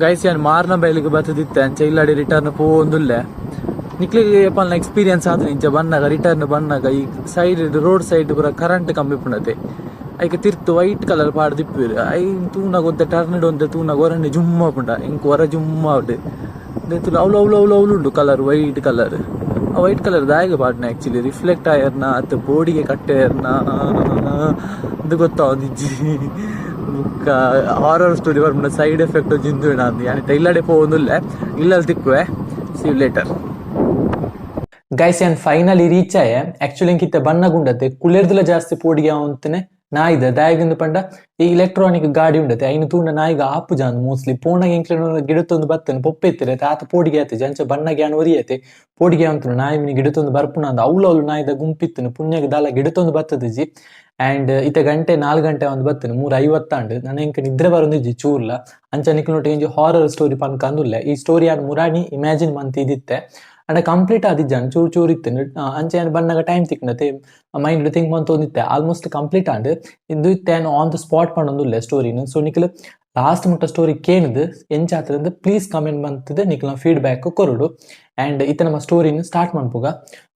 Guys ಯಾನ್ ಮಾರ್ನ ಬೈಲಿಗೆ ಬತ್ತದಿತ್ತೆ ಅಂಚೆ ಇಲ್ಲಾಡಿ return ಪೋಂದುಲ್ಲೆ ನಿಕ್ಲಿಗೆ ಪಲ್ನ experience ಆದ್ರೆ ಇಂಚ ಬನ್ನಾಗ ರಿಟರ್ನ್ ಬನ್ನಾಗ ಈ ಸೈಡ್ ರೋಡ್ ಸೈಡ್ ಪೂರ ಕರೆಂಟ್ ಕಂಬಿ ಪುಣತೆ ಐಕೆ ತಿರ್ತು ವೈಟ್ ಕಲರ್ ಪಾಡ್ ದಿಪ್ಪಿರು ಐ ತೂನಾಗ ಒಂತೆ ಟರ್ನಿಡ್ ಒಂತೆ ತೂನಾಗ ಹೊರಣ್ಣೆ ಜುಮ್ಮ ಪುಂಡ ಇಂಕ್ ಹೊರ ಜುಮ್ಮ ಉಂಡು ನೆತ್ತುಲು ಅವಳು ಅವಳು ಅವಳು ಅವಳು ಉಂಡು ಕಲರ್ ವೈಟ್ ಕಲರ್ ಆ ವೈಟ್ ಕಲರ್ ದಾಯಿಗೆ ಪಾಡ್ನ ಆ್ಯಕ್ಚುಲಿ ರಿಫ್ಲೆಕ್ಟ್ ಆಯರ್ನ ಅತ್ತು ಬೋಡಿಗೆ ಕಟ್ಟೆಯರ್ನ ಅದು ಗೊತ್ತಾವೊಂದಿಜ್ಜಿ ಬುಕ್ಕ ಹಾರರ್ ಸ್ಟೋರಿ ಬರ್ಬಿಡ ಸೈಡ್ ಎಫೆಕ್ಟ್ ಜಿಂದು ಅಂದು ಯಾನಿಟ್ಟ ಇಲ್ಲಡೆ ಪೋಂದುಲ್ಲೆ ಇಲ್ಲಲ್ಲಿ ತಿಕ್ಕುವೆ ಸಿ ಲೇಟರ್ ಗೈಸ್ ಯಾನ್ ಫೈನಲಿ ರೀಚ್ ಆಯೆ ಆಕ್ಚುಲಿ ಇಂಕಿತ್ತೆ ಬಣ್ಣಗುಂಡತೆ ಕುಲೇರ್ದುಲ ಜಾಸ್ತಿ ಪೋಡಿಗೆ ಅಂತಾನೆ ನಾಯಿದ ದಾಯಗಿಂದ ಪಂಡ ಈ ಇಲೆಕ್ಟ್ರಾನಿಕ್ ಗಾಡಿ ಉಂಡತೆ ಐನು ತೂಂಡ ನಾಯಿಗ ಆಪು ಜಾನ್ ಮೋಸ್ಟ್ಲಿ ಪೋಣಗೆ ಎಂಕ್ಲೆ ಗಿಡತ್ತೊಂದು ಬತ್ತನೆ ಪೊಪ್ಪೆತ್ತಿರೆ ಆತ ಪೋಡಿಗೆ ಆತೆ ಜಂಚ ಬಣ್ಣಗೆ ಯಾನ್ ಒರಿಯತೆ ಪೋಡಿಗೆ ಅಂತನು ನಾಯಿ ಮಿನಿ ಗಿಡತ್ತೊಂದು ಬರ್ಪುಣ ಅಂದ ಅವಳು ಅವಳು ನಾಯಿದ ಗುಂಪಿತ್ತನು ಪುಣ್ಯಗೆ ದಾಲ ಗಿಡತ್ತೊಂದು ಬತ್ತದಿಜಿ ಆ್ಯಂಡ್ ಇತ್ತೆ ಗಂಟೆ 4 ಗಂಟೆ ಒಂದು ಬತ್ತನು 3:50 ನನ್ನ ಎಂಕ ನಿದ್ರೆ ಬರೋದಿಜ್ಜಿ ಚೂರ್ಲ ಅಂಚ ನಿಕ್ಲೋಟಿ ಎಂಜಿ ಹಾರರ್ ಸ್ಟೋರಿ ಪನ್ಕ ಅಂದುಲ್ಲೆ ಈ ಸ್ಟೋರಿ ಯಾನ್ ಮುರಾಣಿ ಇಮ್ಯಾಜಿನ್ ಮಂತ್ ಇದಿತ್ತೆ ಅಂಡ ಕಂಪ್ಲೀಟ್ ಆದಿಜ್ಜಾನ್ ಚೂರು ಚೂರು ಇತ್ತು ಅಂಚೆ ಬಣ್ಣಗ ಟೈಮ್ ತಿಕ್ನತೆ ಮೈಂಡ್ ಥಿಂಕ್ ಮಂತ್ ಒಂದಿತ್ತೆ ಆಲ್ಮೋಸ್ಟ್ ಕಂಪ್ಲೀಟ್ ಆಂಡ್ ಇದು ಇತ್ತೆ ಆನ್ ದ ಸ್ಪಾಟ್ ಪಂಡೊಂದುಲ್ಲೆ ಸ್ಟೋರಿನ ಸೊ ನಿಖಿಲ್ ಲಾಸ್ಟ್ ಮುಟ್ಟ ಸ್ಟೋರಿ ಕೇಳಿದ್ ಎಂಚಾತದ ಪ್ಲೀಸ್ ಕಮೆಂಟ್ ಬಂತದೆ ನಿಖಿಲ್ ಫೀಡ್ಬ್ಯಾಕ್ ಕೊರಡು ಆ್ಯಂಡ್ ಇತ್ತ ನಮ್ಮ ಸ್ಟೋರಿನ ಸ್ಟಾರ್ಟ್ ಮಾಡ್ಪುಗ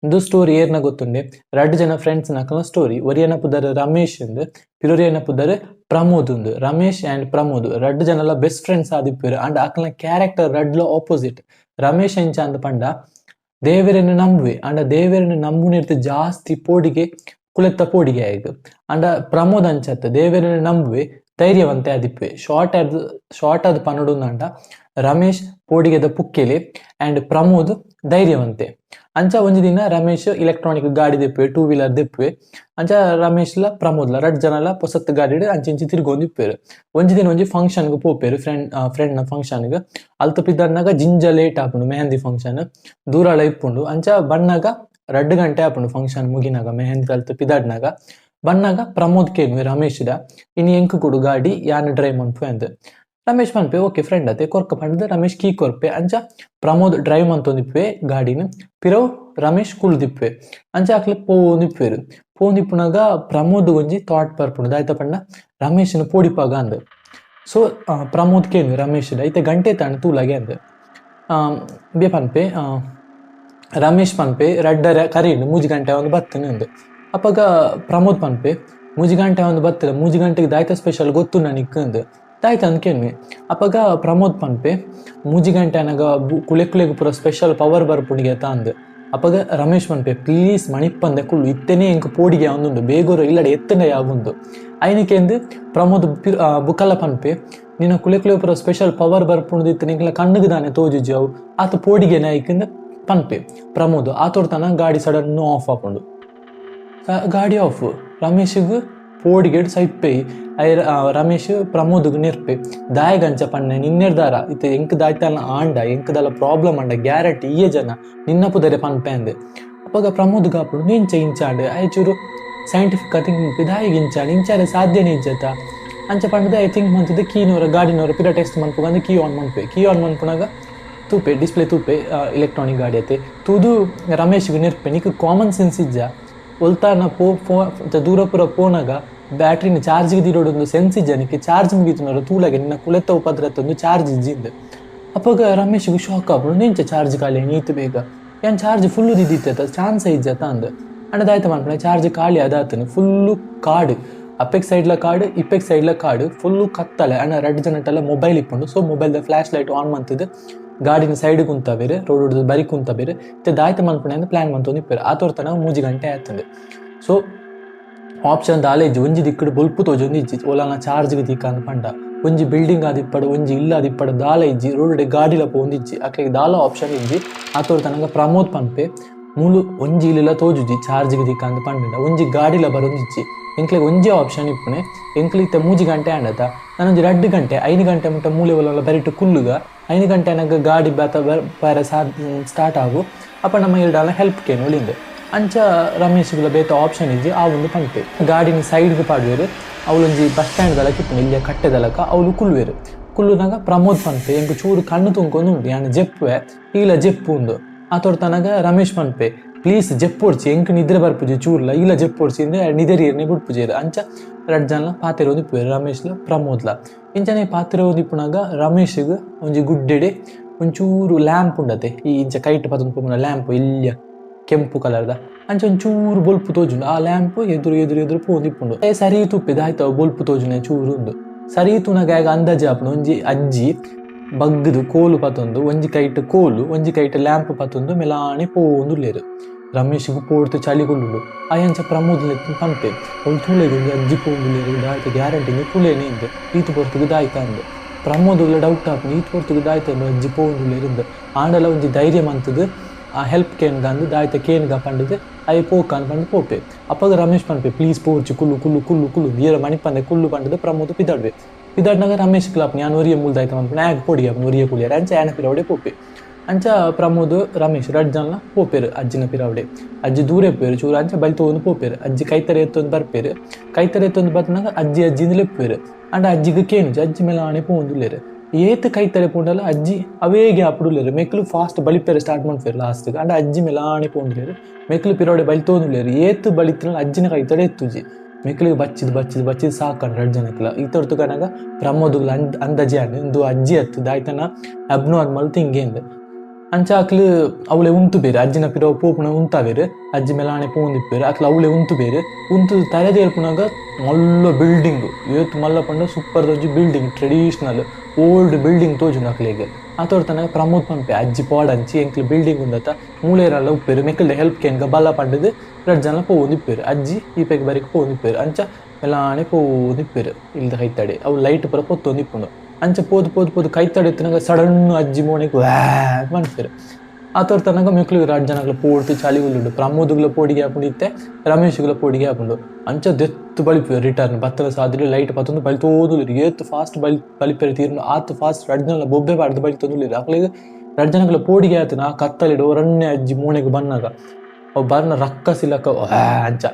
ಇದು ಸ್ಟೋರಿ ಏರ್ನ ಗೊತ್ತುಂಡೆ 2 ಜನ ಫ್ರೆಂಡ್ಸ್ ನಕಲ ಸ್ಟೋರಿ ಒರಿಯನ ಪುದರ್ ರಮೇಶ್ ಎಂದು ಪಿಲೋರಿಯನ ಪುದರ್ ಪ್ರಮೋದ್ ಒಂದು ರಮೇಶ್ ಆ್ಯಂಡ್ ಪ್ರಮೋದ್ 2 ಜನಲ ಬೆಸ್ಟ್ ಫ್ರೆಂಡ್ಸ್ ಆದಿಪ್ಪರು ಅಂಡ್ ಆಕಲ್ನ ಕ್ಯಾರೆಕ್ಟರ್ ರಡ್ಲ ಆಪೋಸಿಟ್ ರಮೇಶ್ ಎಂಚ ಅಂದ ಪಂಡ ದೇವರನ್ನು ನಂಬುವೆ ಅಂಡ ದೇವರನ್ನು ನಂಬುನಿರ್ತ ಜಾಸ್ತಿ ಪೋಡಿಗೆ ಕುಲೆತ್ತ ಪೋಡಿಗೆ ಆಯ್ತು ಅಂಡ ಪ್ರಮೋದ್ ಅಂಚತ್ತ ದೇವರನ್ನು ನಂಬುವೆ ಧೈರ್ಯವಂತೆ ಆದಿಪ್ಪೆ ಶಾರ್ಟ್ ಆದ ಪನ್ನಡು ಅಂಡ ರಮೇಶ್ ಪೋಡಿಗೆದ ಪುಕ್ಕೆಲಿ ಆ್ಯಂಡ್ ಪ್ರಮೋದ್ ಧೈರ್ಯವಂತೆ ಅಂಚ ಒಂಜಿ ದಿನ ರಮೇಶ್ ಇಲೆಕ್ಟ್ರಾನಿಕ್ ಗಾಡಿ ದಿಪ್ಪೆ 2 ವೀಲರ್ ದಿಪ್ಪೆ ಅಂಚ ರಮೇಶ್ಲ ಪ್ರಮೋದ್ಲ 2 ಜನಲ ಪೊಸತ್ ಗಾಡಿ ಅಂಚಿ ತಿರ್ಗೊಂದಿಪ್ಪೇರು ಒಂಜಿ ದಿನ ಒಂಜಿ ಫಂಕ್ಷನ್ಗೆ ಪೋಪೇರು ಫ್ರೆಂಡ್ನ ಫಂಕ್ಷನ್ಗೆ ಅಲ್ತ ಪಿದ್ದರ್ನಾಗ ಜಿಂಜ ಲೇಟ್ ಆಪುಂಡು ಮೆಹಂದಿ ಫಂಕ್ಷನ್ ದೂರಾಳ ಇಪ್ಪುಂಡು ಅಂಚ ಬಣ್ಣಾಗ 2 ಗಂಟೆ ಆಪುಂಡು ಫಂಕ್ಷನ್ ಮುಗಿನಾಗ ಮೆಹಂದಿ ಅಲ್ತ ಪಿದಾಡ್ನಾಗ ಬಣ್ಣಾಗ ಪ್ರಮೋದ್ ಕೇನು ರಮೇಶ್ದ ಇನ್ನು ಎಂಕು ಕೊಡು ಗಾಡಿ ಯಾನ್ ಡ್ರೈವ್ ಮನ್ಪು ಅಂದ್ ರಮೇಶ್ ಪನ್ಪೆ ಓಕೆ ಫ್ರೆಂಡ್ ಅತೆ ಕೊರ್ಕ ಪಂಡ ರಮೇಶ್ ಕೀ ಕೊರ್ಪೆ ಅಂಚ ಪ್ರಮೋದ್ ಡ್ರೈವ್ ಮಂತೊಂದಿಪ್ಪೆ ಗಾಡಿನ ಪಿರವ್ ರಮೇಶ್ ಕುಳ್ದಿಪ್ಪೆ ಅಂಚ ಆಕ್ಲೆ ಪೋಂದಿಪ್ಪೇರು ಪೋಂದಿಪ್ಪುನಾಗ ಪ್ರಮೋದ್ ಒಂಜಿ ಥಾಟ್ ಬರ್ಪುಂಡು ದಾಯ್ತ ಪಂಡ ರಮೇಶನ ಪೋಡಿಪಾಗ ಅಂದ್ ಸೊ ಪ್ರಮೋದ್ ಕೇನು ರಮೇಶ್ದ ಐತೆ ಗಂಟೆ ತಾಣ ತೂಲಾಗೆ ಅಂದ್ ಬೇ ಪನ್ಪೆ ರಮೇಶ್ ಪನ್ಪೆ ರಡ್ಡರ ಕರೀನು 3 ಗಂಟೆ ಒಂದು ಬತ್ತನೆ ಅಂದ್ ಅಪ್ಪಾಗ ಪ್ರಮೋದ್ ಪನ್ಪೆ 3 ಗಂಟೆ ಒಂದು ಬತ್ತಲ 3 ಗಂಟೆಗೆ ದಾಯ್ತ ಸ್ಪೆಷಲ್ ಗೊತ್ತು ನನಗೆ ದಾಯ್ತ ಅಂದ್ ಕೇಳ್ಮೆ ಅಪ್ಪಾಗ ಪ್ರಮೋದ್ ಪನ್ಪೆ 3 ಗಂಟೆ ಅನಾಗ ಕುಳೆಗೆ ಪೂರ ಸ್ಪೆಷಲ್ ಪವರ್ ಬರ್ಪುಣಿಗೆ ಅಂದ್ ಅಪ್ಪಾಗ ರಮೇಶ್ ಪನ್ಪೆ ಪ್ಲೀಸ್ ಮಣಿಪ್ಪಂದೆ ಕುಳ್ಳು ಇತ್ತನೇ ಎಂಕ್ ಪೋಡಿಗೆ ಅವನುಂಡು ಬೇಗೋರು ಇಲ್ಲಡೆ ಎತ್ತನೆ ಆಗುಂದು ಐನಿಕೆ ಎಂದು ಪ್ರಮೋದ್ ಬುಕ್ಕಲ್ಲ ಪನ್ಪೆ ನಿನ್ನ ಕುಳೆ ಪೂರ ಸ್ಪೆಷಲ್ ಪವರ್ ಬರ್ಪುಣದಿತ್ತು ನಿಂಗೆಲ್ಲ ಕಣ್ಣಿಗೆ ದಾನೆ ತೋಜುಜಿ ಅವು ಆತ ಪೋಡಿಗೆ ನಾಯ್ಕಿಂದ ಪನ್ಪೆ ಪ್ರಮೋದ್ ಆತೋಡ್ತಾನ ಗಾಡಿ ಸಡನ್ ಆಫ್ ಹಾಕೊಂಡು ಗಾಡಿ ಆಫ್ ರಮೇಶ್ಗೆ ಪೋಡಿಗೆ ಸೈಪ್ಪೆ ರಮೇಶ್ ಪ್ರಮೋದ್ಗೆ ನೆರ್ಪೆ ದಾಯಗಂಚ ಪಣ್ಣೆ ನಿನ್ನೆರ್ದಾರ ಇತ್ತೆ ಎಂಕ್ ದಾಯ್ತಲ್ಲ ಆಂಡ ಎಂಕದಲ್ಲ ಪ್ರಾಬ್ಲಮ್ ಅಂಡ ಗ್ಯಾರಂಟಿ ಈ ಜನ ನಿನ್ನ ಪುದರೆ ಪನ್ಪೆ ಅಂದೆ ಅಪ್ಪಾಗ ಪ್ರಮೋದ್ ಗಾಪುಡು ನಿಂಚ ಇಂಚಾಂಡ್ ಆಯ್ಚೂರು ಸೈಂಟಿಫಿಕ್ ಥಿಂಕ್ ದಾಯಿಗೆ ಇಂಚಾರೆ ಸಾಧ್ಯನೇ ಇಜ್ಜತ ಅಂಚ ಪಂಡದ ಐ ಥಿಂಕ್ ಮಂತಿದ್ದೆ ಕೀನವರ ಗಾಡಿನವರ ಪಿರ ಟೆಸ್ಟ್ ಮನ್ಪುಗ ಅಂದ್ರೆ ಕೀ ಆನ್ ಮನ್ಪುನಾಗ ತೂಪೆ ಡಿಸ್ಪ್ಲೇ ತೂಪೆ ಇಲೆಕ್ಟ್ರಾನಿಕ್ ಗಾಡಿ ಐತೆ ತೂದು ರಮೇಶ್ಗೆ ನೆರ್ಪೆ ನಿಕ್ ಕಾಮನ್ ಸೆನ್ಸ್ ಇಜ್ಜ ಒಲ್ತಾನ ದೂರ ಪೂರ ಪೋನಾಗ ಬ್ಯಾಟ್ರಿನ ಚಾರ್ಜ್ಗೆ ದಿರೋಡೊಂದು ಸೆನ್ಸ್ ಇಜ್ಜನಿಕ್ಕೆ ಚಾರ್ಜ್ ಮುಗಿತನವರು ತೂಲಾಗೆ ನಿನ್ನ ಕುಲೆತ್ತ ಉಪದ್ರತ್ತೊಂದು ಚಾರ್ಜ್ ಇಜ್ಜಿಂದ ಅಪ್ಪಾಗ ರಮೇಶ್ಗೆ ಶಾಕ್ ಆಗ್ಬಿಡು ನಿಂಚ ಚಾರ್ಜ್ ಖಾಲಿ ನೀತು ಬೇಗ ಏನ್ ಚಾರ್ಜ್ ಫುಲ್ಲು ದಿದ್ದಿತ್ತ ಚಾನ್ಸ್ ಇಜ್ಜತ ಅಂದ್ ಅಣ್ಣದಾಯ್ತ ಮಾಡ್ಕೊಂಡ ಚಾರ್ಜ್ ಖಾಲಿ ಅದಾತನು ಫುಲ್ಲು ಕಾಡು ಅಪ್ಪೆಕ್ ಸೈಡ್ಲ ಕಾಡು ಇಪ್ಪೆಕ್ ಸೈಡ್ಲ ಕಾಡು ಫುಲ್ಲು ಕತ್ತಲೆ ಅಣ್ಣ 2 ಜನಟೆಲ್ಲ ಮೊಬೈಲ್ ಇಪ್ಪುಂಡು ಸೊ ಮೊಬೈಲ್ದ ಫ್ಲಾಶ್ ಲೈಟ್ ಆನ್ ಮಂತಿದ್ದು ಗಾಡಿನ ಸೈಡ್ ಕುಂತ ಬೇರೆ ರೋಡ್ ಹೊಡೆದು ಬರಿ ಕುಂತ ಬೇರೆ ಮತ್ತೆ ದಾಯ್ತ ಮನ್ಪುಣೆ ಅಂದ್ರೆ ಪ್ಲಾನ್ ಮಂತೊಂದು ಇಪ್ಪೇರು ಆತೋರ್ತನ 3 ಗಂಟೆ ಆಯ್ತಂದೆ ಸೊ ಆಪ್ಷನ್ ದಾಲೆ ಇಜ್ಜಿ ಒಂಜಿ ದಿಕ್ಕಡು ಬೊಲ್ಪು ತೋಜೊಂದು ಇಜ್ಜಿ ಓಲಾನ ಚಾರ್ಜ್ಗೆ ದಿಕ್ಕ ಅಂದ್ ಪಂಡ ಒಂಜಿ ಬಿಲ್ಡಿಂಗ್ ಆದಿಪ್ಪಡು ಒಂಜಿ ಇಲ್ಲ ಆದಿಪ್ಪಡು ದಾಲ ಇಜ್ಜಿ ರೋಡ್ ಗಾಡಿಲ ಪೋಂದಿಜ್ಜಿ ಅಕ್ಲೆಗೆ ದಾಲ ಆಪ್ಷನ್ ಇಜ್ಜಿ ಆತೋರ್ತನಗ ಪ್ರಮೋದ್ ಪನ್ಪೆ ಮೂಲು ಒಂಜಿ ಇಲ್ಲಿಲ್ಲ ತೋಜುಜಿ ಚಾರ್ಜ್ಗೆ ದಿಕ್ಕ ಅಂದ್ ಪಂಡ ಒಂಜಿ ಗಾಡಿಲ ಬರೊಂದಿಜ್ಜಿ ಎಂಕ್ಲೆಗೆ ಒಂಜಿ ಆಪ್ಷನ್ ಇಪ್ಪುನೆ ಎಂಕ್ಲಿತ್ತ 3 ಗಂಟೆ ಆಂಡತ ನಾನೊಂಜಿ 2 ಗಂಟೆ 5 ಗಂಟೆ ಮುಟ್ಟ ಮೂಲೆ ಒಲ ಬರಿಟ್ಟು ಕುಲ್ಲುಗ 5 ಗಂಟೆ ನನಗೆ ಗಾಡಿ ಬೇರೆ ಸ್ಟಾರ್ಟ್ ಆಗು ಅಪ್ಪ ನಮ್ಮ ಇಲ್ಡಾಲ ಹೆಲ್ಪ್ ಕೇನು ಒಳಿಂದೆ ಅಂಚ ರಮೇಶ್ಗಳ ಬೇತ ಆಪ್ಷನ್ ಇಜ್ಜಿ ಆ ಒಂದು ಪಂಪೆ ಗಾಡಿನ ಸೈಡ್ಗೆ ಪಾಡುವೇರು ಅವಳೊಂಜಿ ಬಸ್ ಸ್ಟ್ಯಾಂಡ್ ದಲಕ ಇಪ್ಪುನೆ ಇಲ್ಲಿಯ ಕಟ್ಟೆದಲಕ ಅವಳು ಕುಲ್ವೇರು ಕುಲ್ಲುನಾಗ ಪ್ರಮೋದ್ ಪನ್ಪೆ ಎಂಕು ಚೂರು ಕಣ್ಣು ತುಂಬ್ಕೊಂಡು ಉಂಟು ಯಾನು ಜೆಪ್ಪುವೆ ಈಲ ಜೆಪ್ಪು ಉಂಡು ಆತೋಡ್ತನಾಗ ರಮೇಶ್ ಪನ್ಪೆ ಪ್ಲೀಸ್ ಜೆಪ್ಪೊಡ್ಚಿ ಎಂಕ್ ನಿದ್ರೆ ಬರ್ಪುಜಿ ಚೂರ್ಲ ಇಲ್ಲ ಜೆಪ್ಪೊಡ್ಚಿ ಅಂದ್ರೆ ನಿದರಿಯರ್ನೆ ಬಿಡ್ಪುಜೇರು ಅಂಚ ರಡ್ ಜನ ಪಾತೆರ ಒಂದಿಪ್ಪುವೆರು ರಮೇಶ್ಲ ಪ್ರಮೋದ್ಲ ಇಂಚನೆ ಪಾತೆರ ಒಂದಿಪ್ಪುನಾಗ ರಮೇಶ್ಗೆ ಒಂಜಿ ಗುಡ್ಡೆಡೆ ಒಂಚೂರು ಲ್ಯಾಂಪ್ ಉಂಡತೆ ಈ ಇಂಚ ಕೈಟ್ ಪತ್ತೊಂದು ಪೋಪುನ ಲ್ಯಾಂಪ್ ಇಲ್ಲಿಯ ಕೆಂಪು ಕಲರ್ದ ಅಂಚ ಒಂಚೂರು ಬೊಲ್ಪು ತೋಜುಂಡು ಆ ಲ್ಯಾಂಪ್ ಎದುರು ಪೋಂದಿಪ್ಪುಂಡು ಸರಿ ತುಪ್ಪಿದ ಆಯ್ತಾವ ಬೊಲ್ಪು ತೋಜುನೆ ಚೂರು ಉಂಡು ಸರಿ ತುನಾಗ ಆಗ ಅಂದಾಜಿ ಆಪುನ ಒಂಜಿ ಅಜ್ಜಿ ಬಗ್ಗದು ಕೋಲು ಪತ್ತೊಂದು ಒಂಜಿ ಕೈಟ್ ಕೋಲು ಒಂಜಿ ಕೈಟ್ ಲ್ಯಾಂಪ್ ಪತ್ತೊಂದು ಮೆಲಾಣೆ ಪೋಂದುಲ್ಲೇರು ರಮೇಶ್ಗೆ ಪೋಡ್ತು ಚಳಿಗೊಳ್ಳುಂಡು ಅಯ್ಯಂಚ ಪ್ರಮೋದ್ ಪಂಪೆ ಅವ್ಳು ತುಳೇದು ಅಜ್ಜಿ ಪೋಂದುಲ್ಲೇರು ದಾಯ್ತ ಗ್ಯಾರಂಟಿ ನೀ ತುಳೇನೆ ಇಂದು ಈತು ಪೊರ್ತುಗೆ ದಾಯ್ತ ಅಂದು ಪ್ರಮೋದ್ಲ ಡೌಟ್ ಆಪುಂಡು ಈತು ಪೊರ್ತುಗೆ ದಾಯ್ತ ಅಜ್ಜಿ ಪೋಂದುಲ್ಲೇರು ಆಂಡಲ ಒಂಜಿ ಧೈರ್ಯ ಮಂತದು ಆ ಹೆಲ್ಪ್ ಕೇನ್ಗ ಅಂದು ದಾಯ್ತ ಕೇನ್ಗ ಪಂಡದು ಅಯ್ಯ ಪೋಕಾನ್ ಪಂಡು ಪೋಪೆ ಅಪ್ಪಗ ರಮೇಶ್ ಪಂಪೆ ಪ್ಲೀಸ್ ಪೋರ್ಚಿ ಕುಲ್ಲು ಏರ ಮಣಿ ಪಂದೆ ಕುಲ್ಲು ಪಂಡದು ಪ್ರಮೋದ್ ಪಿದಾಡ್ವೆ ಪಿದಾಡ್ನಾಗ ರಮೇಶ್ ಕ್ಲಾಪ್ ನಾನು ಒರಿಯ ಮುಲ್ದಾಯ್ತ ಪಂಪನ ಆಗ ಪೊಡಿ ಆಪನ ಒರಿಯ ಕುಳಿಯಾರ ಅಂಚ ಆನ ಪಿರಾವಡೆ ಪೋಪೆ ಅಂಚ ಪ್ರಮೋದ್ ರಮೇಶ್ ರಡ್ ಜನ ಪೋಪೇರು ಅಜ್ಜಿನ ಪಿರಾವಡೆ ಅಜ್ಜಿ ದೂರ ಪೇರು ಚೂರು ಅಂಚ ಬಲ್ ತೊಗೊಂಡು ಪೋಪೇರು ಅಜ್ಜಿ ಕೈತರೆ ಎತ್ತೊಂದು ಬರ್ಪೇರು ಕೈತರೆ ಎತ್ತೊಂದು ಬತ್ತನಾಗ ಅಜ್ಜಿಂದ ಲೆಪ್ಪೇರು ಅಂಡ ಅಜ್ಜಿಗೆ ಕೇನುಜಿ ಅಜ್ಜಿ ಮೇಲೆ ಆಣೆ ಪೋಂದುಲ್ಲೇರು ಏತ್ ಕೈತರೆ ಪೋಂಡಲ್ಲ ಅಜ್ಜಿ ಅವೇಗೆ ಅಪ್ಪಡುಲ್ಲೇರು ಮೆಕ್ಲು ಫಾಸ್ಟ್ ಬಲಿಪೇರು ಸ್ಟಾರ್ಟ್ ಮಾಡ್ಫೇರು ಲಾಸ್ಟ್ಗೆ ಅಂಡ ಅಜ್ಜಿ ಮೇಲೆ ಆಣೆ ಪೋಂದುಲ್ಲೇರು ಮೆಕ್ಲು ಪಿರಾವಡೆ ಬಲಿ ತೊಗೊಂದುಲ್ಲೇರು ಏತ್ ಬಲಿತ್ರಲ್ಲ ಅಜ್ಜಿನ ಕೈತಡೆ ಎತ್ತುಜಿ ಮೆಕ್ಲಿಗೆ ಬಚ್ಚಿದ್ ಸಾಕಂಡು ರಡ್ ಜನಕ್ಲ ಈ ತೊಡ್ತು ಕನಾಗ ಪ್ರಮೋದ್ಗಳ ಅಂದಾಜಿ ಅಂದು ಅಜ್ಜಿ ಹತ್ತು ದಾಯ್ತನ ಅಬ್ನಾರ್ಮಲ್ ತಿಂಗೇಂದು ಅಂಚ ಅಕ್ಲು ಅವಳೆ ಉಂತು ಬೇರೆ ಅಜ್ಜಿನ ಪಿರವ ಪೋಪುನ ಉಂತಾವೇರು ಅಜ್ಜಿ ಮೇಲಾಣೆ ಪೋಂದಿಪ್ಪೇರು ಅಕ್ಲು ಅವಳೆ ಉಂತು ಬೇರೆ ಉಂತು ತಲೆದೇರ್ಪುನಾಗ ಮಲ್ಲ ಬಿಲ್ಡಿಂಗ್ ಇವತ್ತು ಮಲ್ಲ ಪಂಡ ಸೂಪರ್ ತೋಜಿ ಬಿಲ್ಡಿಂಗ್ ಟ್ರೆಡಿಷನಲ್ ಓಲ್ಡ್ ಬಿಲ್ಡಿಂಗ್ ತೋಜುಂಡು ಅಕ್ಲೆಗೆ ಆ ತೋರ್ತನಾಗ ಪ್ರಮೋದ್ ಪಂಪೆ ಅಜ್ಜಿ ಪಾಡಂಚಿ ಎಂಕ್ಲು ಬಿಲ್ಡಿಂಗ್ ಉಂದತ್ತ ಮೂಳೆರಲ್ಲ ಉಪ್ಪೇರು ಮೆಕ್ಕಲ್ಡೆ ಹೆಲ್ಪ್ ಕೇನ್ಗ ಬಲ್ಲ ಪಂಡದು ರಡ್ ಜನ ಪೋಂದಿಪ್ಪೇರು ಅಜ್ಜಿ ಈ ಪೈಗೆ ಬರೀಕ್ ಪೋಂದಿಪ್ಪೇರು ಅಂಚ ಮೇಲಾಣೆ ಪೋಂದಿಪ್ಪೇರು ಇಲ್ದ ಕೈತಡೆ ಅವು ಲೈಟ್ ಪರ ಪೊತ್ತೊಂದಿಪ್ಪುಂಡು ಅಂಚ ಪೋದು ಕೈತಡೆ ಎತ್ತಿನಾಗ ಸಡನ್ ಅಜ್ಜಿ ಮೋಣಿಗೆ ವ್ಯಾಕ್ ಮನ್ಪೇರು ಆ ತೋರ್ತನಾಗ ಮೆಕ್ಲಿಗೆ ರಡ್ ಜನಗಳ ಪೋಡ್ತು ಚಳಿ ಉಳ್ಳುಂಡು ಪ್ರಮೋದ್ಗಳ ಪೋಡಿಗೆ ಹಾಕೊಂಡಿತ್ತೆ ರಮೇಶ್ಗಳ ಪೋಡಿಗೆ ಹಾಕೊಂಡು ಅಂಚ ದೆತ್ತು ಬಲಿಪೇರು ರಿಟರ್ನ್ ಬತ್ತಲ ಸಾದ್ರಿ ಲೈಟ್ ಪತ್ತೊಂದು ಬಲಿ ತೋದುಲಿರು ಏತ್ತು ಫಾಸ್ಟ್ ಬಲಿಪೇರು ತೀರ್ನು ಆತು ಫಾಸ್ಟ್ ರಡ್ ಜನ ಬೊಬ್ಬೆ ಬಾಡ್ದು ಬಲಿ ತೊಂದುಲಿರು ಅಕ್ಲಿಗೆ ರಡ್ ಜನಗಳ ಪೋಡಿಗೆ ಆತನ ಆ ಕತ್ತಲಿಡು ರಣ್ಣೆ ಅಜ್ಜಿ ಮೋಣಿಗೆ ಬಂದಾಗ ಅವು ಬರ್ನ ರಕ್ಕಸಿಲಕ್ಕ ಅಂಚ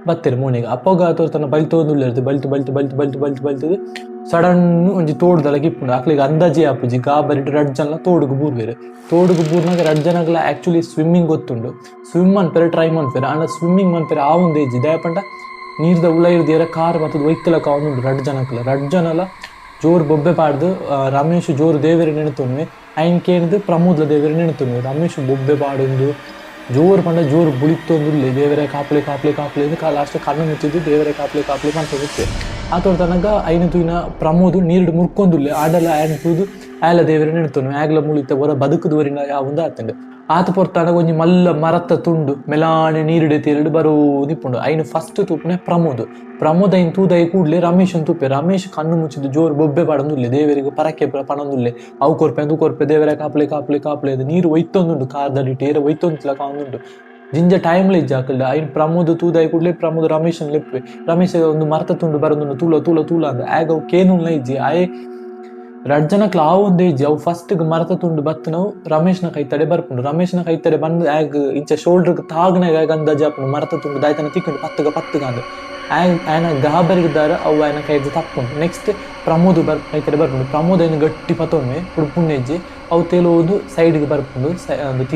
ಬತ್ತೇರು ಮೋಣಿಗೆ ಅಪ್ಪಗ ತೋರ್ತನ ಬಲಿ ತೊಂದುಲ್ಲೇರ್ದು ಬಲ್ತು ಸಡನ್ ಒಂಜಿ ತೋಡ್ದಲ್ಲ ಗಿಪ್ಪುಂಡು ಅಕ್ಲಿಗೆ ಅಂದಾಜಿ ಆಪುಜಿ ಗಾಬರಿಟ್ಟು ರಡ್ ಜನ ತೋಡುಗು ಬೂರ್ನಾಗ ರಡ್ ಜನಗಳ ಆಕ್ಚುಲಿ ಸ್ವಿಮ್ಮಿಂಗ್ ಗೊತ್ತುಂಡು ಸ್ವಿಮ್ ಮನ್ಪೇರೆ ಟ್ರೈ ಮನ್ಪೇರೆ ಅಂಡ ಸ್ವಿಮ್ಮಿಂಗ್ ಮನ್ಪೇರೆ ಆ ಒಂದು ಏಜ್ ದಯಪಂಡ ನೀರ್ದ ಉಳ ಇರ್ದಿರ ಕಾರ್ ಮತ್ತು ಒಯ್ಕಲಕ್ಕ ಅವನುಂಡು ರಡ್ ಜನಲ ಜೋರು ಬೊಬ್ಬೆ ಪಾಡ್ದು ರಮೇಶ್ ಜೋರು ದೇವೇರಿ ನೆನೆತೊನ್ವೆ ಆಯ್ನ ಕೇಳಿದು ಪ್ರಮೋದ್ಲ ದೇವೇರಿ ನೆನೆತೊನ್ವೆ ರಮೇಶ್ ಬೊಬ್ಬೆ ಪಾಡೊಂದು ಜೋರು ಪಂಡ ಜೋರು ಬುಳಿತೊಂದುಲ್ಲೆ ದೇವರೇ ಕಾಪ್ಲೆ ಅಂತ ಲಾಸ್ಟ್ ಕಣ್ಣು ಮುಚ್ಚಿದ್ದು ದೇವರೇ ಕಾಪ್ಲೆ ಮಾಡ್ತೋಗುತ್ತೆ ಆ ತೋರ್ತನಾಗ ಐನ ತೂಯಿನ ಪ್ರಮೋದು ನೀರು ಮುರ್ಕೊಂದುಲ್ಲೆ ಆಡಲ್ಲ ಆಯ್ನ ತೂದು ಆಯಲ ದೇವರೇ ನೆನೆತೊನ್ವೆ ಆಗ್ಲ ಮುಳಿತ ಹೊರ ಬದುಕುದವರಿನ ಯಾವೊಂದು ಆತಂಡು ಆತ ಪೊರ್ತಾನಾಗ ಒಂಜಿ ಮಲ್ಲ ಮರತ್ತ ತುಂಡು ಮೆಲಾಣೆ ನೀರುಡೆ ತೇರಡು ಬರೋ ನಿಪ್ಪುಂಡು ಐನು ಫಸ್ಟ್ ತೂಪುನೆ ಪ್ರಮೋದ್ ಐನ್ ತೂದೈ ಕೂಡ್ಲೆ ರಮೇಶ್ ತೂಪೆ ರಮೇಶ್ ಕಣ್ಣು ಮುಚ್ಚಿದ್ದು ಜೋರು ಬೊಬ್ಬೆ ಪಾಡೊಂದುಲ್ಲೆ ದೇವರಿಗೆ ಪರಕ್ಕೆ ಪಣೊಂದುಲ್ಲೆ ಅವು ಕೊರ್ಪೆ ದೇವರೇ ಕಾಪ್ಲೆ ಅದು ನೀರು ಒಯ್ತೊಂದುಂಡು ಕಾರ್ದಡಿ ಟೇರ ಒಯ್ತೊಂದಿಲ್ಲ ಕಾವುಂದುಂಡು ಜಿಂಜ ಟೈಮ್ಲ ಇಜ್ಜ ಹಾಕಲ್ಡ ಐನ್ ಪ್ರಮೋದ್ ತೂದೈ ಕೂಡ್ಲೆ ಪ್ರಮೋದ್ ರಮೇಶನ್ ಲೆಪ್ಪೆ ರಮೇಶ್ ಒಂದು ಮರತ ತುಂಡು ಬರೋದು ತೂಲ ಅಂದ ಆಗ ಅವು ಕೇನುಲ್ಲ ಇಜ್ಜಿ ಆಯ್ ರಡ್ ಜನಕ್ಲ ಆ ಒಂದೇ ಇಜ್ಜಿ ಅವು ಫಸ್ಟ್ಗೆ ಮರತ ತುಂಡು ಬತ್ತು ನಾವು ರಮೇಶ್ನ ಕೈತಡೆ ಬರ್ಪುಂಡು ರಮೇಶ್ನ ಕೈತಡೆ ಬಂದು ಆಗ ಇಂಚ ಶೋಲ್ಡ್ರಿಗೆ ತಾಗ್ನಾಗ ಆಗ ಅಂದಾಜ್ ಹಾಪುಂಡು ಮರತ ತುಂಡು ದಾಯ್ತನ ತಿಕ್ಕೊಂಡು ಪತ್ತಗ ಅಂದು ಆಯ್ನ ಗಾಬರಿಗಿದ್ದಾರೆ ಅವು ಆಯ್ನ ಕೈದು ತಪ್ಪುಂಡು ನೆಕ್ಸ್ಟ್ ಪ್ರಮೋದ್ ಕೈತಡೆ ಬರ್ಪುಂಡು ಪ್ರಮೋದ್ ಏನು ಗಟ್ಟಿ ಪತ್ತೊಮ್ಮೆ ಪುಣ್ಯಜ್ಜಿ ಅವು ತೇಲೋದು ಸೈಡ್ಗೆ ಬರ್ಪುಂಡು ಒಂದು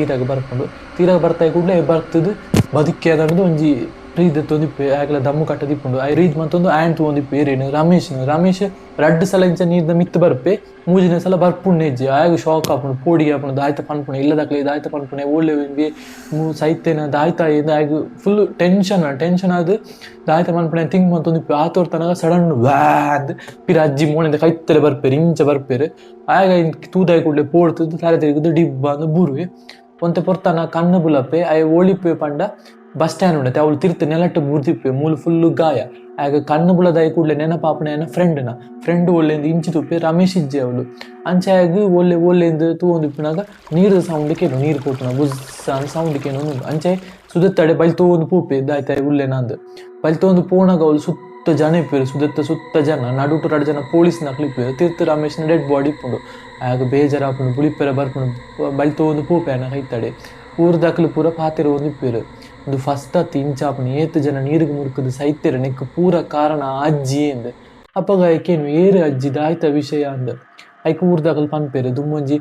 ತೀರಾಗ ಬರ್ತಾಯಿ ಕೂಡಲೇ ಬರ್ತದು ಬದುಕಿ ಅದನ್ನದು ಒಂಜಿ ರೀದ್ ತೊಂದಿಪ್ಪೆ ಆಗ್ಲ ದಮ್ಮು ಕಟ್ಟದಿಪ್ಪುಂಡು ಆ ರೀದ್ ಮತ್ತೊಂದು ಆ್ಯಂಡ್ ತೊಂದಿಪ್ಪು ಏರೇನು ರಮೇಶ್ ರಡ್ಡು ಸಲ ಇಂಚ ನೀರ್ದ ಮಿತ್ತು ಬರ್ಪೆ ಮೂಜಿನ ಸಲ ಬರ್ಪುಣ್ಣೆ ಹೆಜ್ಜೆ ಆಗ ಶಾಕ್ ಆಪುಂಡು ಪೋಡಿಗೆ ಆಪುಂಡು ದಾಯ್ತ ಪನ್ಪುಣೆ ಇಲ್ಲದಾಗ್ಲಿ ದಾಯ್ತ ಪನ್ಪುಣೆ ಒಳ್ಳೆ ಸೈತೇನ ದಾಯ್ತ ಇಂದ ಆಗ ಫುಲ್ ಟೆನ್ಷನ್ ಆದ ದಾಯ್ತ ಪನ್ಪುಣೆ ತಿಂಗ್ ಮತ್ತೊಂದಿಪ್ಪೆ ಆ ತೋರ್ತನಾಗ ಸಡನ್ ವ್ಯಾದ್ ಪಿರ ಅಜ್ಜಿ ಮೋಣಿಂದ ಕೈತಲೆ ಬರ್ಪೇರು ಇಂಚ ಬರ್ಪೇರು ಆಗ ತೂದಾಯಿ ಕೂಡಲೇ ಪೋಡ್ತದ್ದು ತಲೆ ತಿರುಗಿದ್ದು ಡಿಬ್ಬ ಅಂದು ಬೂರುವೆ ಒಂತೆ ಪೊರ್ತಾನ ಕಣ್ಣು ಬುಲಪ್ಪೆ ಆಯ್ ಓಳಿಪ್ಪೆ ಪಂಡ ಬಸ್ ಸ್ಟ್ಯಾಂಡ್ ಉಂಡತೆ ಅವಳು ತಿರ್ತು ನೆಲಟ್ಟು ಮುರ್ದಿಪ್ಪೆ ಮೂಲು ಫುಲ್ಲು ಗಾಯ ಆಗ ಕಣ್ಣು ಬುಲದಾಯಿ ಕೂಡಲೇ ನೆನಪಾಪನ ಫ್ರೆಂಡ್ ಒಳ್ಳೆಂದು ಇಂಚಿ ತುಪ್ಪೆ ರಮೇಶ್ ಇಜ್ಜೆ ಅವಳು ಅಂಚಾಗಿ ಒಳ್ಳೆಂದು ತೂಂದಿಪ್ಪಿನಾಗ ನೀರು ಸೌಂಡ್ ಕೇನು ನೀರು ಕೊಟ್ಟನ ಬುಸ್ ಸೌಂಡ್ ಕೇನು ಅಂಚೆ ಸುದತ್ತಡೆ ಬಲ್ ತೋಂದು ಪೂಪೆ ದಾಯ್ತಾಯಿ ಉಳ್ಳೆನಂದು ಬಲ್ ತೋಂದು ಪೋಣಾಗ ಅವಳು ಸುತ್ತ ಜನ ಇಪ್ಪೇರು ಸುತ್ತ ಜನ ನಡುಟು ರಡ್ ಜನ ಪೊಲೀಸ್ನ ಕ್ಲಿಪ್ಪೇರು ತಿರ್ತು ರಮೇಶ್ನ ಡೆಡ್ ಬಾಡಿ ಇಪ್ಪುಂಡು ಆಗ ಬೇಜಾರಾಪುಂಡು ಪುಳಿಪ್ಪೆರ ಬರ್ಪುಂಡು ಬಲ್ ತೋಂದು ಪೂಪೆ ಅನ್ನ ಕೈತಡೆ ಊರ್ದಾಕ್ಲು ಪೂರ ಪಾತೆರು ಒಂದಿಪ್ಪೇರು ಇದು ಫಸ್ಟ್ ಹತ್ತು ಇಂಚಾಪನ ಏತು ಜನ ನೀರಿಗೆ ಮುರುಕದು ಸೈತೇರು ನೆಕ್ ಪೂರ ಕಾರಣ ಅಜ್ಜಿ ಎಂದ್ ಅಪ್ಪಗ ಏಕೇನು ಏರು ಅಜ್ಜಿ ದಾಯ್ತ ವಿಷಯ ಅಂದ ಐಕ್ ಊರ್ದಾಗಲ್ ಪನ್ಪೆರ್ ದುಮ್ಮೊಂಜಿ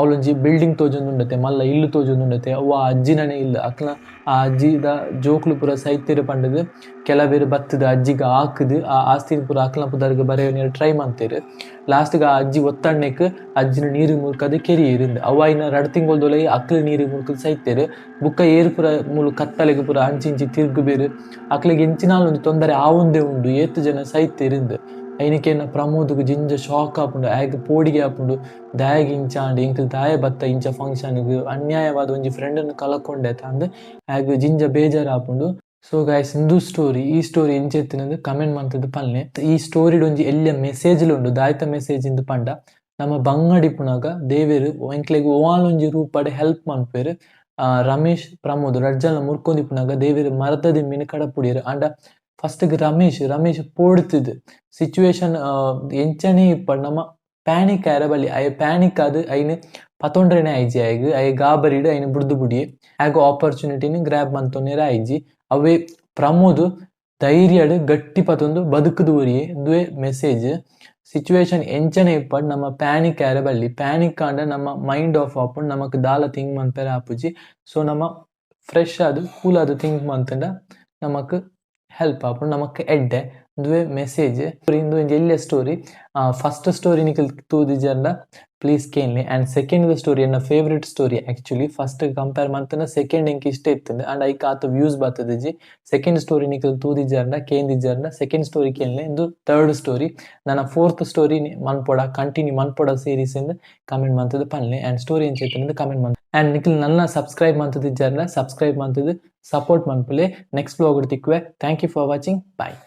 ಅವಳೊಂಜಿ ಬಿಲ್ಡಿಂಗ್ ತೋಜೊಂದುಂಡತೆ ಮಲ್ಲ ಇಲ್ಲು ತೋಜೊಂದುಂಡತೆ ಅವು ಆ ಅಜ್ಜಿನನೆ ಇಲ್ಲ ಅಕ್ಲ ಆ ಅಜ್ಜಿದ ಜೋಕ್ಲು ಪೂರ ಸೈತೆರ್ ಪಂಡದು ಕೆಲವೇರು ಬತ್ತದ ಅಜ್ಜಿಗ ಹಾಕುದು ಆ ಆಸ್ತಿನ ಪೂರ ಅಕ್ಲ ಪುದರ್ಗ ಬರೆಯ ಟ್ರೈ ಮಂತೇರು. ಲಾಸ್ಟ್ಗೆ ಆ ಅಜ್ಜಿ ಒತ್ತಣ್ಣಕ್ಕೆ ಅಜ್ಜಿನ ನೀರು ಮುಲ್ಕದು ಕೆರಿ ಇರಿಂದ ಅವ ಇನ್ನ 2 ತಿಂಗೊಲ್ದೊಳಗೆ ಅಕ್ಲ ನೀರು ಮುಲ್ಕದು ಸೈತೇರು. ಬುಕ್ಕ ಏರು ಪೂರ ಮುಲು ಕತ್ತಲೆಗೆ ಪೂರ ಅಂಚಿಂಚಿ ತಿರ್ಗು ಬೇರು ಅಕ್ಲಿಗೆ ಎಂಚಿನಾಲ್ ಒಂದು ತೊಂದರೆ ಆವೊಂದೇ ಉಂಡು ಏತು ಜನ ಸೈತೇರಿಂದು. ಐನಿಕೇನ ಪ್ರಮೋದ್ಗೆ ಜಿಂಜ ಶಾಕ್ ಆಪುಂಡು ಆಯ್ಕೆ ಪೋಡಿಗೆ ಆಪುಂಡು ದಾಯಗೆ ಇಂಚಾಂಡು ಎಂಕಲ್ ದಾಯ ಬತ್ತ ಇಂಚ ಫಂಕ್ಷನ್ಗೆ ಅನ್ಯಾಯವಾದ ಒಂಜಿ ಫ್ರೆಂಡನ್ನು ಕಲಕೊಂಡೆ ತಂದು ಆಯ್ಕೆ ಜಿಂಜ ಬೇಜಾರು ಆಪುಂಡು. ಸೊ ಗೈಸ್ ಇಂದು ಸ್ಟೋರಿ ಈ ಸ್ಟೋರಿ ಎಂಚೆತ್ತಿನದು ಕಮೆಂಟ್ ಮಂತದ್ದು ಪಲ್ಲೆ. ಈ ಸ್ಟೋರಿಡ್ ಒಂಜಿ ಎಲ್ಲಿಯ ಮೆಸೇಜ್ಲು ಉಂಡು ದಾಯ್ತ ಮೆಸೇಜ್ ಇಂದು ಪಂಡ ನಮ್ಮ ಬಂಗಡಿಪುನಾಗ ದೇವೇರು ಎಂಕ್ಲೆಗ್ ಓವಾಲೊಂಜಿ ರೂಪಡೆ ಹೆಲ್ಪ್ ಮನ್ಪೇರು. ರಮೇಶ್ ಪ್ರಮೋದ್ ರಡ್ಜಲ್ನ ಮುರ್ಕೊಂದಿಪ್ಪುನಾಗ ದೇವೇರು ಮರದ ದಿಮ್ಮಿನ ಕಡಪುಡಿಯರು ಅಂಡ ಫಸ್ಟ್ಗೆ ರಮೇಶ್ ಪೋಡ್ತಿದ್ದು ಸಿಚುವೇಶನ್ ಎಂಚನೇ ಇಪ್ಪಡು ನಮ್ಮ ಪ್ಯಾನಿಕ್ ಆಯ್ರ ಬಲ್ಲಿ ಅಯ್ಯ ಪ್ಯಾನಿಕ್ ಆದ್ ಐನು ಪತೊಂಡ್ರೆನೆ ಐಜಿ ಆಯ್ಗು ಅಯ್ಯ ಗಾಬರಿಡು ಐನು ಬುಡ್ದು ಬುಡಿ ಆಗ ಆಪರ್ಚುನಿಟಿನ ಗ್ರ್ಯಾಬ್ ಮಂತೊನ್ನೆರ ಐಜಿ ಅವೇ ಪ್ರಮೋದ್ ಧೈರ್ಯಡ್ ಗಟ್ಟಿ ಪತೊಂದು ಬದುಕುದು ಊರಿಯೇ ಇಂದುವೆ ಮೆಸೇಜ್. ಸಿಚುವೇಶನ್ ಎಂಚನೆ ಇಪ್ಪಡು ನಮ್ಮ ಪ್ಯಾನಿಕ್ ಆಯ್ರ ಬಲ್ಲಿ ಪ್ಯಾನಿಕ್ ಆಂಡ ನಮ್ಮ ಮೈಂಡ್ ಆಫ್ ಆಪುಂಡು ನಮಕ್ ದಾಲ ಥಿಂಕ್ ಮಂಪೆರ ಆಪುಜಿ. ಸೊ ನಮ್ಮ ಫ್ರೆಶ್ ಆದು ಕೂಲ್ ಆದು ಥಿಂಕ್ ಮಂತಂಡ ನಮಕ್ ಹೆಲ್ಪ್ ಆಪುಂಡು ನಮಕ್ ಎಡ್ಡೆ ಇಂದುವೆ ಮೆಸೇಜ್. ಇಂದು ಒಂಜಿ ಎಲ್ಲಿಯ ಸ್ಟೋರಿ ಫಸ್ಟ್ ಸ್ಟೋರಿ ನಿಖಿಲ್ ತೂದಿಜಂಡ ಪ್ಲೀಸ್ ಕೇನ್ಲಿ ಆ್ಯಂಡ್ ಸೆಕೆಂಡ್ ಸ್ಟೋರಿ ಎನ್ನ favourite story actually first compare ಮಂತನ ಸೆಕೆಂಡ್ ಎಂಕ್ ಇಷ್ಟ ಇತ್ತಂದು ಆ್ಯಂಡ್ ಐಕ್ ಆತ ವ್ಯೂಸ್ ಬರ್ತದಿಜಿ. ಸೆಕೆಂಡ್ ಸ್ಟೋರಿ ನಿಖಿಲ್ ತೂದಿಜಂಡ ಕೇಂದಿಜಂಡ ಸೆಕೆಂಡ್ ಸ್ಟೋರಿ ಕೇನ್ಲೆ ಇಂದು ಥರ್ಡ್ ಸ್ಟೋರಿ ನನ್ನ ಫೋರ್ತ್ ಸ್ಟೋರಿ ಮನ್ಪೊಡ ಕಂಟಿನ್ಯೂ ಮನ್ಪೊಡ ಸೀರೀಸ್ ಇಂದ ಕಮೆಂಟ್ ಮಂತದ್ದು ಪನ್ಲೆ ಆ್ಯಂಡ್ ಸ್ಟೋರಿ ಎಂಚೈತಂದು ಕಮೆಂಟ್ ಮಂತ ಆ್ಯಂಡ್ ನಿಖಿಲ್ ನನ್ನ ಸಬ್ಸ್ಕ್ರೈಬ್ ಮಂತದಿಜಂಡ ಸಬ್ಸ್ಕ್ರೈಬ್ ಮಂತದ್ದು ಸಪೋರ್ಟ್ ಮನ್ಪುಲೆ. ನೆಕ್ಸ್ಟ್ ವ್ಲಾಗ್ ತಿಕ್ಕುವೆ. Thank you for watching. Bye.